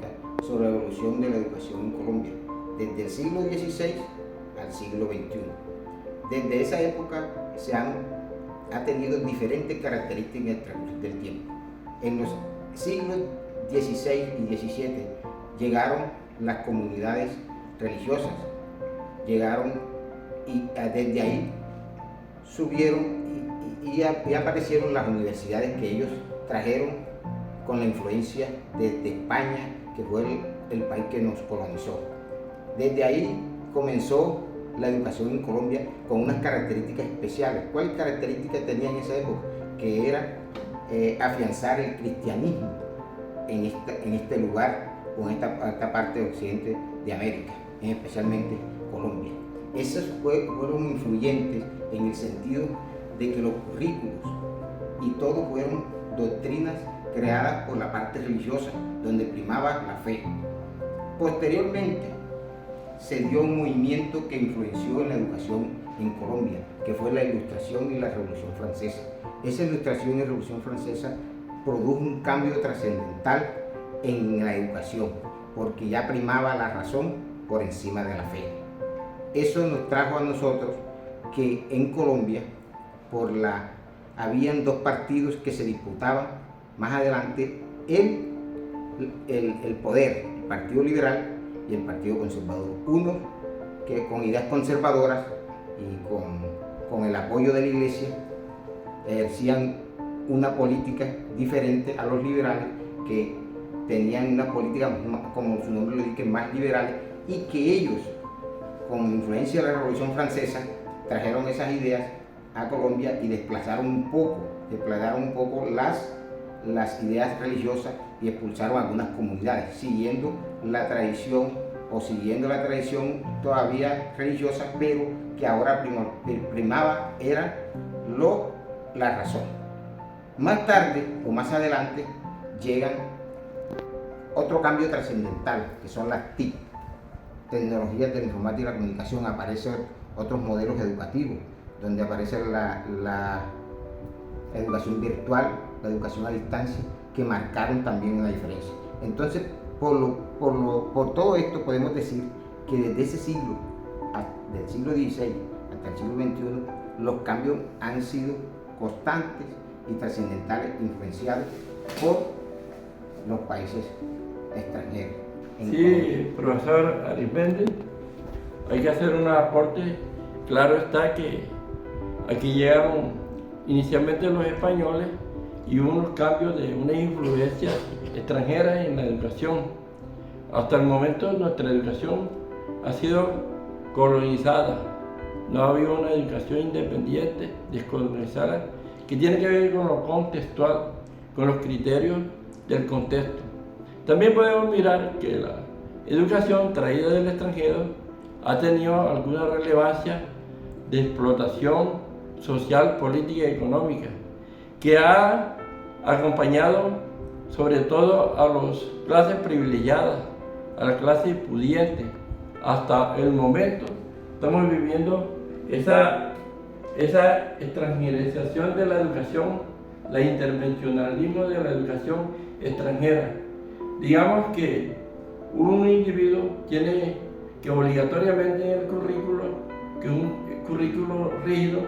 cronológica sobre la evolución de la educación en Colombia, desde el siglo XVI al siglo XXI. Desde esa época ha tenido diferentes características en el transcurso del tiempo. En los siglos XVI y XVII llegaron las comunidades religiosas, y desde ahí subieron y aparecieron las universidades que ellos trajeron con la influencia de España, que fue el país que nos colonizó. Desde ahí comenzó la educación en Colombia con unas características especiales. ¿Cuáles características tenía en esa época? Que era afianzar el cristianismo en este lugar o en esta parte de occidente de América, especialmente Colombia. Esos fueron influyentes en el sentido de que los currículos y todo fueron doctrinas creadas por la parte religiosa, donde primaba la fe. Posteriormente se dio un movimiento que influenció en la educación en Colombia, que fue la Ilustración y la Revolución Francesa. Esa Ilustración y Revolución Francesa produjo un cambio trascendental en la educación, porque ya primaba la razón por encima de la fe. Eso nos trajo a nosotros que en Colombia habían dos partidos que se disputaban más adelante el poder, el Partido Liberal y el Partido Conservador. Uno que con ideas conservadoras y con el apoyo de la Iglesia ejercían una política diferente a los liberales, que tenían una política, como su nombre lo dice, más liberales, y que ellos, con influencia de la Revolución Francesa, trajeron esas ideas a Colombia y desplazaron un poco las ideas religiosas y expulsaron algunas comunidades, siguiendo la tradición todavía religiosa, pero que ahora primaba era la razón. Más tarde o más adelante llegan otro cambio trascendental, que son las TIC, tecnologías de la informática y la comunicación. Aparecen otros modelos educativos, donde aparece la educación virtual, la educación a distancia, que marcaron también una diferencia. Entonces, por todo esto podemos decir que desde ese siglo, del siglo XVI hasta el siglo XXI, los cambios han sido constantes y trascendentales, influenciados por los países extranjeros. Sí, profesor Arismendi, hay que hacer un aporte. Claro está que aquí llegaron inicialmente los españoles y hubo unos cambios de una influencia extranjera en la educación. Hasta el momento nuestra educación ha sido colonizada, no ha habido una educación independiente, descolonizada, que tiene que ver con lo contextual, con los criterios del contexto. También podemos mirar que la educación traída del extranjero ha tenido alguna relevancia de explotación social, política y económica, que ha acompañado sobre todo a las clases privilegiadas, a las clases pudientes. Hasta el momento estamos viviendo esa extranjerización de la educación, la intervencionalismo de la educación extranjera. Digamos que un individuo tiene que obligatoriamente en el currículo, que un currículo rígido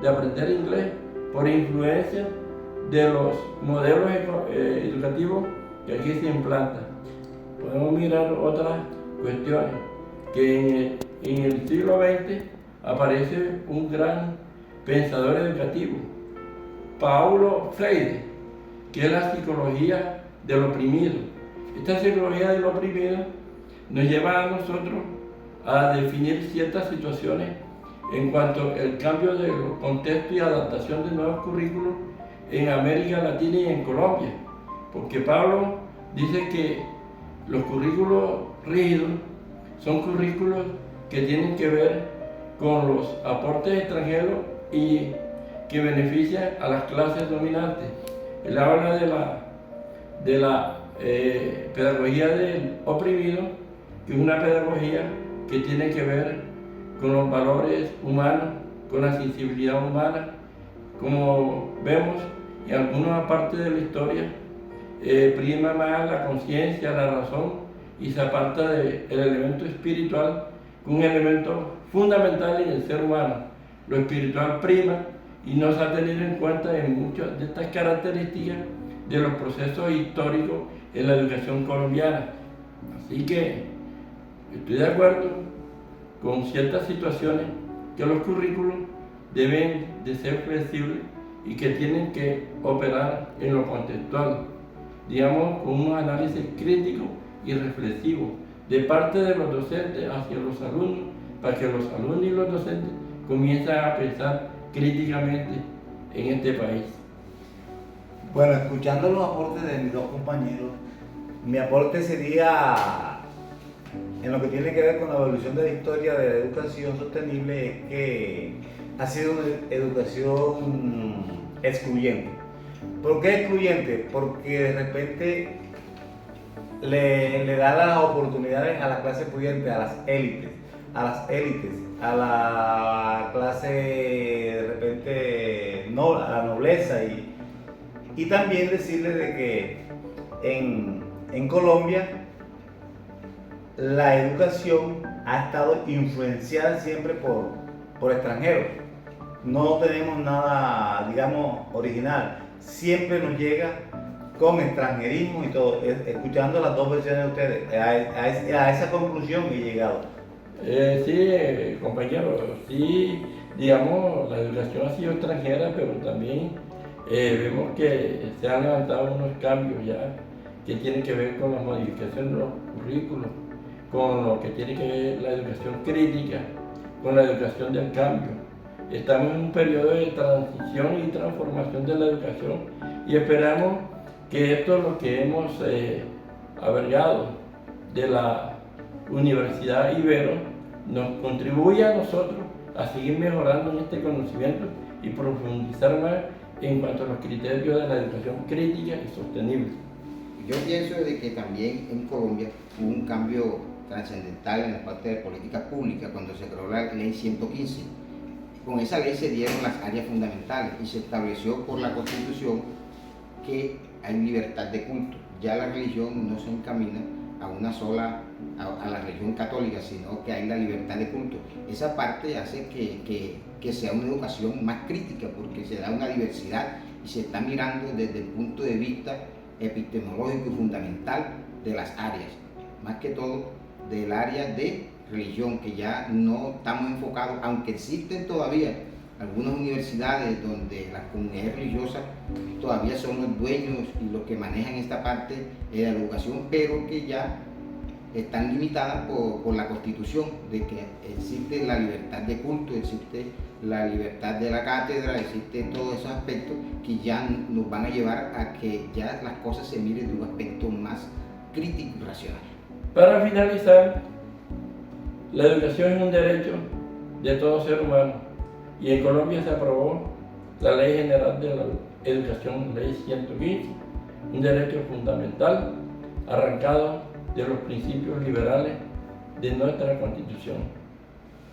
de aprender inglés por influencia de los modelos educativos que aquí se implantan. Podemos mirar otras cuestiones, que en el siglo XX aparece un gran pensador educativo, Paulo Freire, que es la psicología del oprimido. Esta psicología del oprimido nos lleva a nosotros a definir ciertas situaciones en cuanto al cambio de contexto y adaptación de nuevos currículos en América Latina y en Colombia, porque Pablo dice que los currículos rígidos son currículos que tienen que ver con los aportes extranjeros y que benefician a las clases dominantes. Él habla de la pedagogía del oprimido, que es una pedagogía que tiene que ver con los valores humanos, con la sensibilidad humana. Como vemos en algunas partes de la historia, prima más la conciencia, la razón, y se aparta del elemento espiritual, un elemento fundamental en el ser humano. Lo espiritual prima y no se ha tenido en cuenta en muchas de estas características de los procesos históricos en la educación colombiana. Así que estoy de acuerdo con ciertas situaciones que los currículos deben de ser flexibles y que tienen que operar en lo contextual, digamos, con un análisis crítico y reflexivo de parte de los docentes hacia los alumnos, para que los alumnos y los docentes comiencen a pensar críticamente en este país. Bueno, escuchando los aportes de mis dos compañeros, mi aporte sería en lo que tiene que ver con la evolución de la historia de la educación sostenible, es que ha sido una educación excluyente. ¿Por qué excluyente? Porque de repente le da las oportunidades a la clase pudiente, a las élites, a la clase de repente no, a la nobleza, y también decirle de que en Colombia la educación ha estado influenciada siempre por extranjeros. No tenemos nada, digamos, original. Siempre nos llega con extranjerismo y todo. Escuchando las dos versiones de ustedes, a esa conclusión he llegado. Sí, compañero, sí, digamos, la educación ha sido extranjera, pero también vemos que se han levantado unos cambios ya que tienen que ver con la modificación de los currículos, con lo que tiene que ver la educación crítica, con la educación del cambio. Estamos en un periodo de transición y transformación de la educación y esperamos que esto, lo que hemos albergado de la Universidad Ibero, nos contribuya a nosotros a seguir mejorando en este conocimiento y profundizar más en cuanto a los criterios de la educación crítica y sostenible. Yo pienso de que también en Colombia hubo un cambio trascendental en la parte de políticas públicas cuando se creó la ley 115. Con esa ley se dieron las áreas fundamentales y se estableció por la Constitución que hay libertad de culto. Ya la religión no se encamina a una sola, a la religión católica, sino que hay la libertad de culto. Esa parte hace que sea una educación más crítica, porque se da una diversidad y se está mirando desde el punto de vista epistemológico y fundamental de las áreas, más que todo del área de religión, que ya no estamos enfocados, aunque existen todavía algunas universidades donde las comunidades religiosas todavía son los dueños y los que manejan esta parte de la educación, pero que ya están limitadas por la Constitución, de que existe la libertad de culto, existe la libertad de la cátedra, existen todos esos aspectos que ya nos van a llevar a que ya las cosas se miren de un aspecto más crítico y racional. Para finalizar, la educación es un derecho de todo ser humano y en Colombia se aprobó la Ley General de la Educación, Ley 115, un derecho fundamental arrancado de los principios liberales de nuestra Constitución.